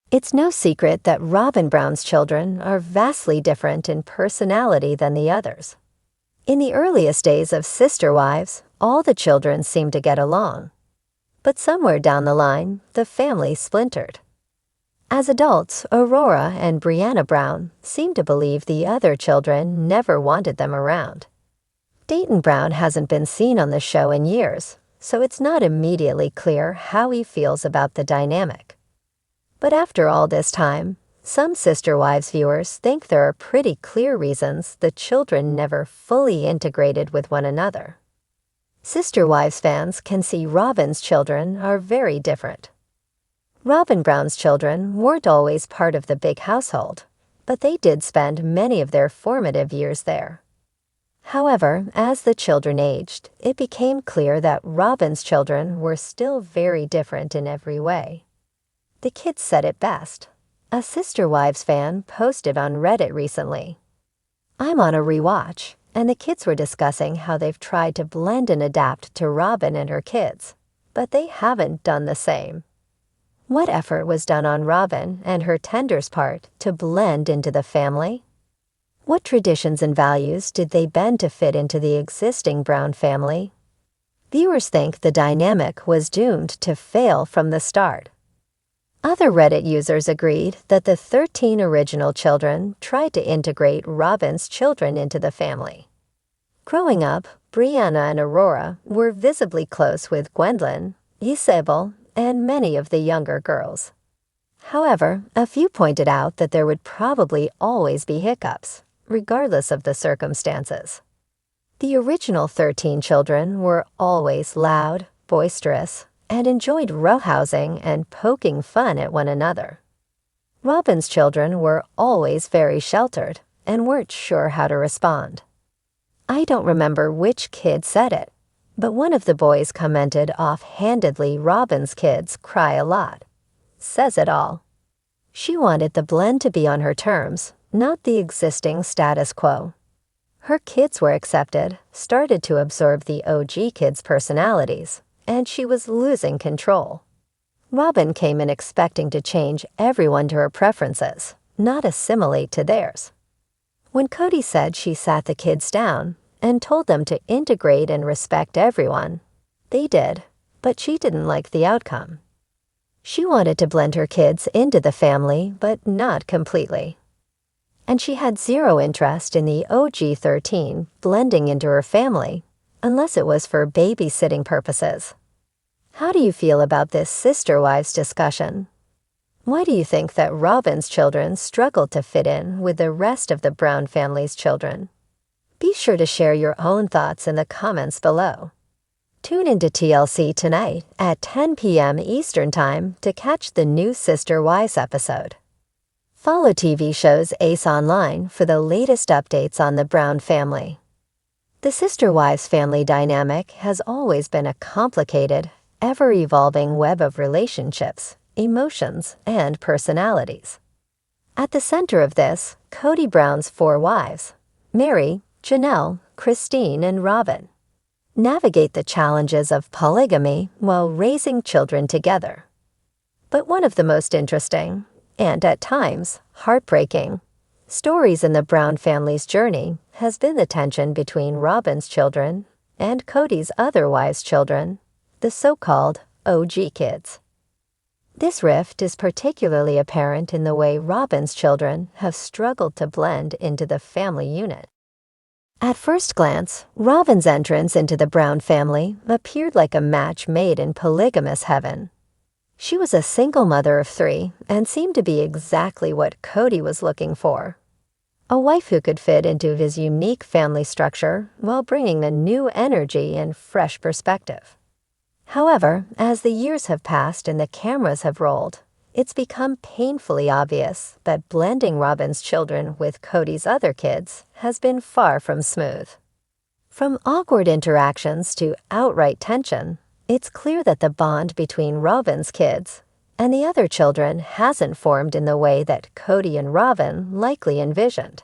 It's no secret that Robyn Brown's children are vastly different in personality than the others. In the earliest days of Sister Wives, all the children seemed to get along. But somewhere down the line, the family splintered. As adults, Aurora and Brianna Brown seemed to believe the other children never wanted them around. Dayton Brown hasn't been seen on the show in years, so it's not immediately clear how he feels about the dynamic. But after all this time, some Sister Wives viewers think there are pretty clear reasons the children never fully integrated with one another. Sister Wives fans can see Robyn's children are very different. Robyn Brown's children weren't always part of the big household, but they did spend many of their formative years there. However, as the children aged, it became clear that Robyn's children were still very different in every way. The kids said it best. A Sister Wives fan posted on Reddit recently. "I'm on a rewatch, and the kids were discussing how they've tried to blend and adapt to Robyn and her kids, but they haven't done the same. What effort was done on Robyn and her tender's part to blend into the family? What traditions and values did they bend to fit into the existing Brown family?" Viewers think the dynamic was doomed to fail from the start. Other Reddit users agreed that the 13 original children tried to integrate Robyn's children into the family. Growing up, Brianna and Aurora were visibly close with Gwendolyn, Isabel, and many of the younger girls. However, a few pointed out that there would probably always be hiccups, regardless of the circumstances. The original 13 children were always loud, boisterous, and enjoyed roughhousing and poking fun at one another. Robyn's children were always very sheltered and weren't sure how to respond. I don't remember which kid said it, but one of the boys commented offhandedly Robyn's kids cry a lot. Says it all. She wanted the blend to be on her terms, not the existing status quo. Her kids were accepted, started to absorb the OG kids' personalities, and she was losing control. Robyn came in expecting to change everyone to her preferences, not assimilate to theirs. When Kody said she sat the kids down and told them to integrate and respect everyone, they did, but she didn't like the outcome. She wanted to blend her kids into the family, but not completely. And she had zero interest in the OG 13 blending into her family, unless it was for babysitting purposes. How do you feel about this Sister Wives discussion? Why do you think that Robyn's children struggled to fit in with the rest of the Brown family's children? Be sure to share your own thoughts in the comments below. Tune into TLC tonight at 10 p.m. Eastern Time to catch the new Sister Wives episode. Follow TV shows Ace Online for the latest updates on the Brown family. The Sister Wives family dynamic has always been a complicated, ever-evolving web of relationships, emotions, and personalities. At the center of this, Kody Brown's 4 wives, Mary, Janelle, Christine, and Robyn, navigate the challenges of polygamy while raising children together. But one of the most interesting, and at times heartbreaking, stories in the Brown family's journey has been the tension between Robyn's children and Kody's other wives' children, the so-called OG kids. This rift is particularly apparent in the way Robyn's children have struggled to blend into the family unit. At first glance, Robyn's entrance into the Brown family appeared like a match made in polygamous heaven. She was a single mother of 3 and seemed to be exactly what Kody was looking for. A wife who could fit into his unique family structure while bringing a new energy and fresh perspective. However, as the years have passed and the cameras have rolled, it's become painfully obvious that blending Robyn's children with Kody's other kids has been far from smooth. From awkward interactions to outright tension, it's clear that the bond between Robyn's kids and the other children hasn't formed in the way that Kody and Robyn likely envisioned.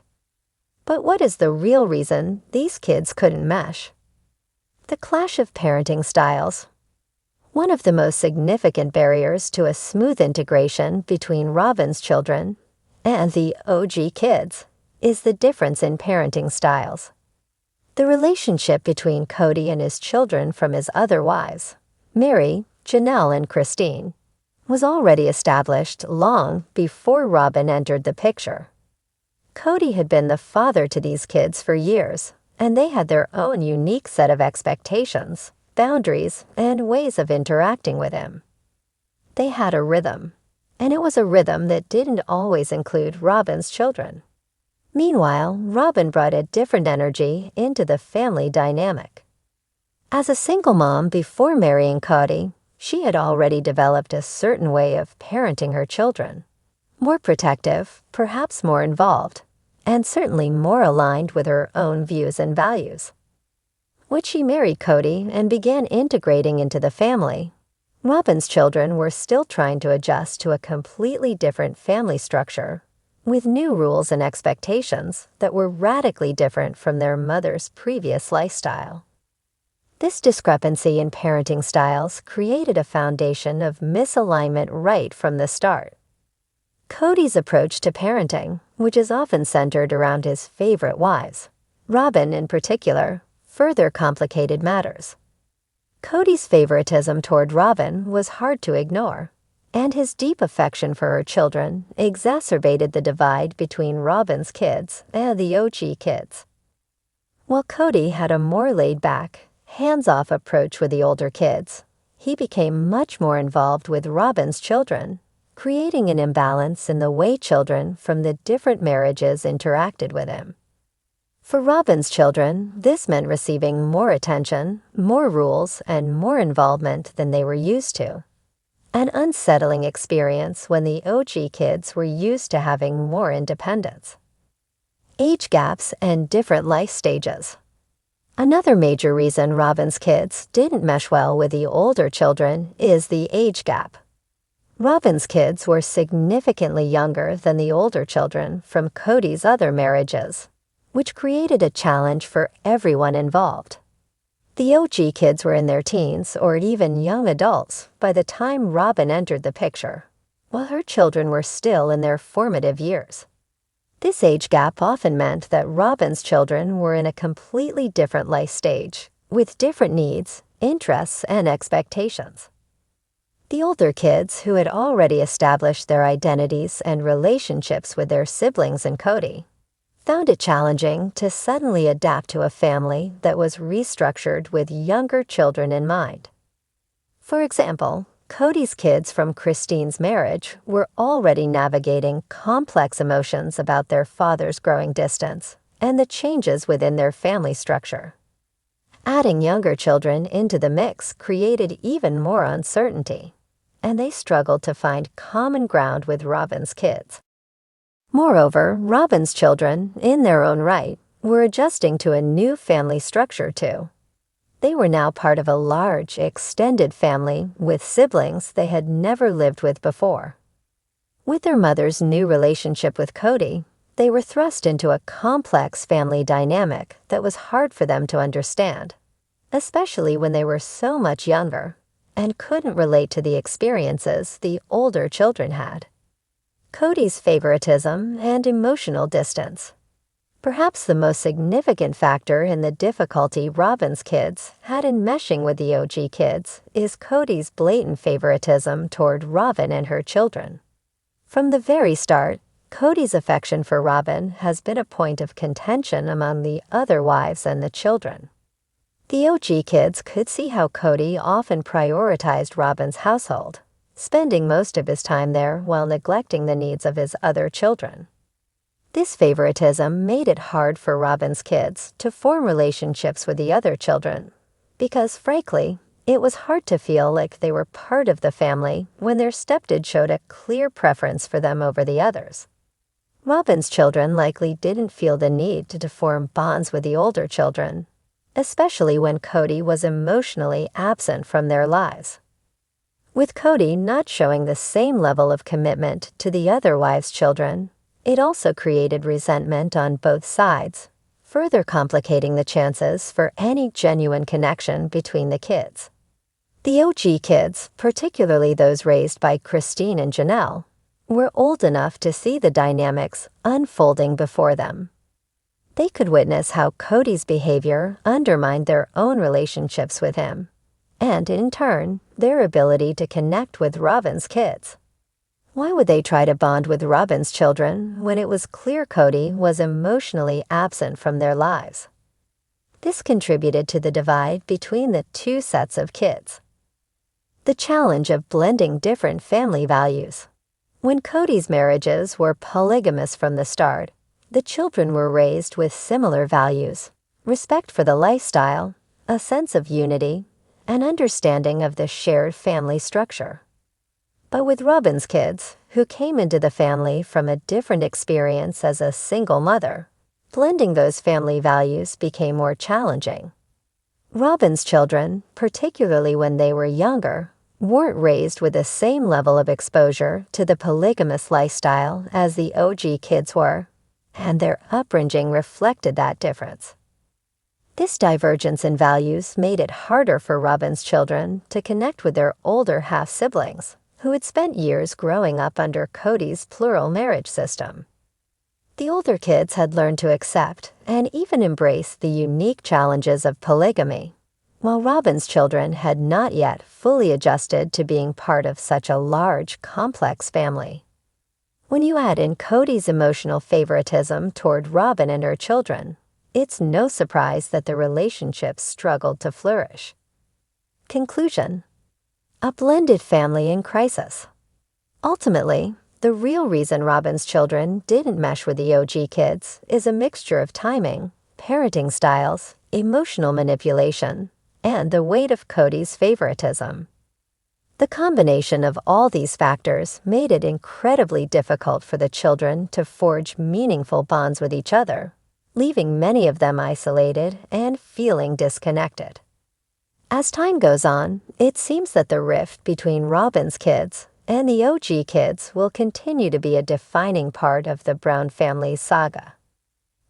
But what is the real reason these kids couldn't mesh? The clash of parenting styles. One of the most significant barriers to a smooth integration between Robyn's children and the OG kids is the difference in parenting styles. The relationship between Kody and his children from his other wives, Mary, Janelle, and Christine, was already established long before Robyn entered the picture. Kody had been the father to these kids for years, and they had their own unique set of expectations, boundaries, and ways of interacting with him. They had a rhythm, and it was a rhythm that didn't always include Robyn's children. Meanwhile, Robyn brought a different energy into the family dynamic. As a single mom before marrying Kody, she had already developed a certain way of parenting her children. More protective, perhaps more involved, and certainly more aligned with her own views and values. When she married Kody and began integrating into the family, Robyn's children were still trying to adjust to a completely different family structure, with new rules and expectations that were radically different from their mother's previous lifestyle. This discrepancy in parenting styles created a foundation of misalignment right from the start. Kody's approach to parenting, which is often centered around his favorite wives, Robyn in particular, further complicated matters. Kody's favoritism toward Robyn was hard to ignore, and his deep affection for her children exacerbated the divide between Robyn's kids and the OG kids. While Kody had a more laid-back, hands-off approach with the older kids, he became much more involved with Robyn's children, creating an imbalance in the way children from the different marriages interacted with him. For Robyn's children, this meant receiving more attention, more rules, and more involvement than they were used to. An unsettling experience when the OG kids were used to having more independence. Age gaps and different life stages. Another major reason Robyn's kids didn't mesh well with the older children is the age gap. Robyn's kids were significantly younger than the older children from Kody's other marriages, which created a challenge for everyone involved. The OG kids were in their teens or even young adults by the time Robyn entered the picture, while her children were still in their formative years. This age gap often meant that Robyn's children were in a completely different life stage, with different needs, interests, and expectations. The older kids, who had already established their identities and relationships with their siblings and Kody, found it challenging to suddenly adapt to a family that was restructured with younger children in mind. For example, Kody's kids from Christine's marriage were already navigating complex emotions about their father's growing distance and the changes within their family structure. Adding younger children into the mix created even more uncertainty, and they struggled to find common ground with Robyn's kids. Moreover, Robyn's children, in their own right, were adjusting to a new family structure too. They were now part of a large, extended family with siblings they had never lived with before. With their mother's new relationship with Kody, they were thrust into a complex family dynamic that was hard for them to understand, especially when they were so much younger and couldn't relate to the experiences the older children had. Kody's favoritism and emotional distance. Perhaps the most significant factor in the difficulty Robyn's kids had in meshing with the OG kids is Kody's blatant favoritism toward Robyn and her children. From the very start, Kody's affection for Robyn has been a point of contention among the other wives and the children. The OG kids could see how Kody often prioritized Robyn's household, spending most of his time there while neglecting the needs of his other children. This favoritism made it hard for Robyn's kids to form relationships with the other children, because frankly, it was hard to feel like they were part of the family when their stepdad showed a clear preference for them over the others. Robyn's children likely didn't feel the need to form bonds with the older children, especially when Kody was emotionally absent from their lives. With Kody not showing the same level of commitment to the other wives' children, it also created resentment on both sides, further complicating the chances for any genuine connection between the kids. The OG kids, particularly those raised by Christine and Janelle, were old enough to see the dynamics unfolding before them. They could witness how Kody's behavior undermined their own relationships with him, and in turn, their ability to connect with Robyn's kids. Why would they try to bond with Robyn's children when it was clear Kody was emotionally absent from their lives? This contributed to the divide between the two sets of kids. The challenge of blending different family values. When Kody's marriages were polygamous from the start, the children were raised with similar values: respect for the lifestyle, a sense of unity, and understanding of the shared family structure. But with Robyn's kids, who came into the family from a different experience as a single mother, blending those family values became more challenging. Robyn's children, particularly when they were younger, weren't raised with the same level of exposure to the polygamous lifestyle as the OG kids were, and their upbringing reflected that difference. This divergence in values made it harder for Robyn's children to connect with their older half-siblings, who had spent years growing up under Kody's plural marriage system. The older kids had learned to accept and even embrace the unique challenges of polygamy, while Robyn's children had not yet fully adjusted to being part of such a large, complex family. When you add in Kody's emotional favoritism toward Robyn and her children, it's no surprise that the relationship struggled to flourish. Conclusion: a blended family in crisis. Ultimately, the real reason Robyn's children didn't mesh with the OG kids is a mixture of timing, parenting styles, emotional manipulation, and the weight of Kody's favoritism. The combination of all these factors made it incredibly difficult for the children to forge meaningful bonds with each other, leaving many of them isolated and feeling disconnected. As time goes on, it seems that the rift between Robyn's kids and the OG kids will continue to be a defining part of the Brown family's saga.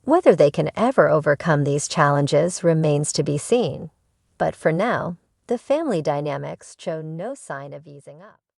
Whether they can ever overcome these challenges remains to be seen, but for now, the family dynamics show no sign of easing up.